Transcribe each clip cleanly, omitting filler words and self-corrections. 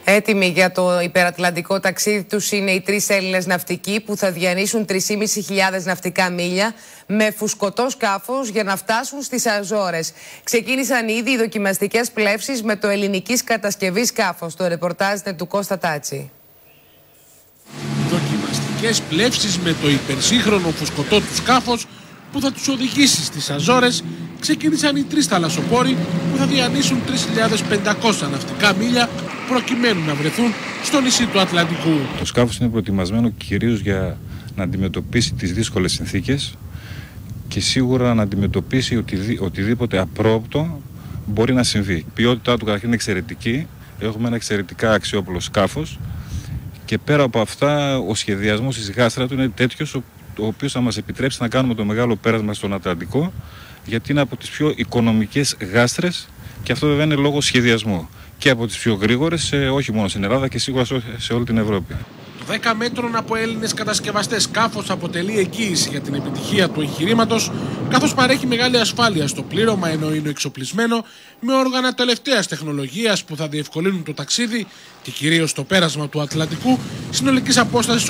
Έτοιμοι για το υπερατλαντικό ταξίδι τους είναι οι 3 Έλληνες ναυτικοί που θα διανύσουν 3.500 ναυτικά μίλια με φουσκωτό σκάφος για να φτάσουν στις Αζόρες. Ξεκίνησαν ήδη οι δοκιμαστικές πλεύσεις με το ελληνικής κατασκευής σκάφος. Το ρεπορτάζ είναι του Κώστα Τάτσι. Δοκιμαστικές πλεύσεις με το υπερσύγχρονο φουσκωτό του σκάφος που θα τους οδηγήσει στις Αζόρες ξεκίνησαν οι 3 θαλασσοπόροι που θα διανύσουν 3.500 ναυτικά μίλια προκειμένου να βρεθούν στο νησί του Ατλαντικού. Το σκάφος είναι προετοιμασμένο κυρίως για να αντιμετωπίσει τις δύσκολες συνθήκες και σίγουρα να αντιμετωπίσει οτιδήποτε απρόοπτο μπορεί να συμβεί. Η ποιότητά του καταρχήν είναι εξαιρετική, έχουμε ένα εξαιρετικά αξιόπουλο σκάφος και πέρα από αυτά ο σχεδιασμός της γάστρα του είναι τέτοιος ο οποίος θα μας επιτρέψει να κάνουμε το μεγάλο πέρασμα στον Ατλαντικό, γιατί είναι από τις πιο οικονομικές γάστρες και αυτό βέβαια είναι λόγω σχεδιασμού και από τις πιο γρήγορες, όχι μόνο στην Ελλάδα και σίγουρα σε όλη την Ευρώπη. Το 10 μέτρων από Έλληνες κατασκευαστές σκάφος αποτελεί εγγύηση για την επιτυχία του εγχειρήματος, καθώς παρέχει μεγάλη ασφάλεια στο πλήρωμα ενώ είναι εξοπλισμένο με όργανα τελευταίας τεχνολογίας που θα διευκολύνουν το ταξίδι και κυρίως το πέρασμα του Ατλαντικού συνολικής απόστασης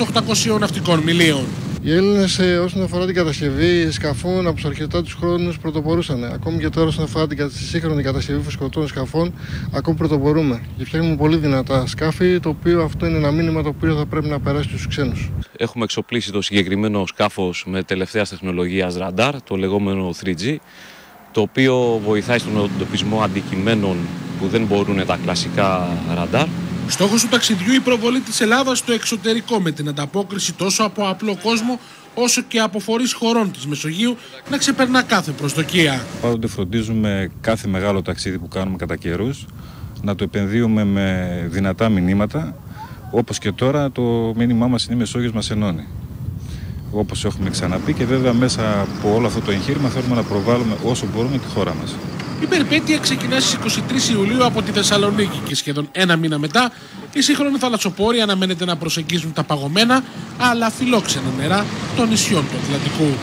800 ναυτικών μιλίων. Οι Έλληνες όσον αφορά την κατασκευή σκαφών από τους αρχαιοτά τους χρόνους πρωτοπορούσαν. Ακόμη και τώρα όσον αφορά την σύγχρονη κατασκευή φουσκωτών σκαφών, ακόμη πρωτοπορούμε. Και φτιάχνουμε πολύ δυνατά σκάφη, το οποίο αυτό είναι ένα μήνυμα το οποίο θα πρέπει να περάσει στους ξένους. Έχουμε εξοπλίσει το συγκεκριμένο σκάφος με τελευταίας τεχνολογίας ραντάρ, το λεγόμενο 3G, το οποίο βοηθάει στον εντοπισμό αντικειμένων που δεν μπορούν τα κλασικά ραντάρ. Στόχος του ταξιδιού η προβολή της Ελλάδας στο εξωτερικό με την ανταπόκριση τόσο από απλό κόσμο όσο και από φορείς χωρών της Μεσογείου να ξεπερνά κάθε προσδοκία. Πάντοτε φροντίζουμε κάθε μεγάλο ταξίδι που κάνουμε κατά καιρούς να το επενδύουμε με δυνατά μηνύματα, όπως και τώρα το μήνυμά μας είναι η Μεσόγειος μας ενώνει. Όπως έχουμε ξαναπεί και βέβαια μέσα από όλο αυτό το εγχείρημα θέλουμε να προβάλλουμε όσο μπορούμε τη χώρα μας. Η περιπέτεια ξεκινά στις 23 Ιουλίου από τη Θεσσαλονίκη και σχεδόν ένα μήνα μετά οι σύγχρονοι θαλασσοπόροι αναμένεται να προσεγγίζουν τα παγωμένα αλλά φιλόξενα νερά των νησιών του Ατλαντικού.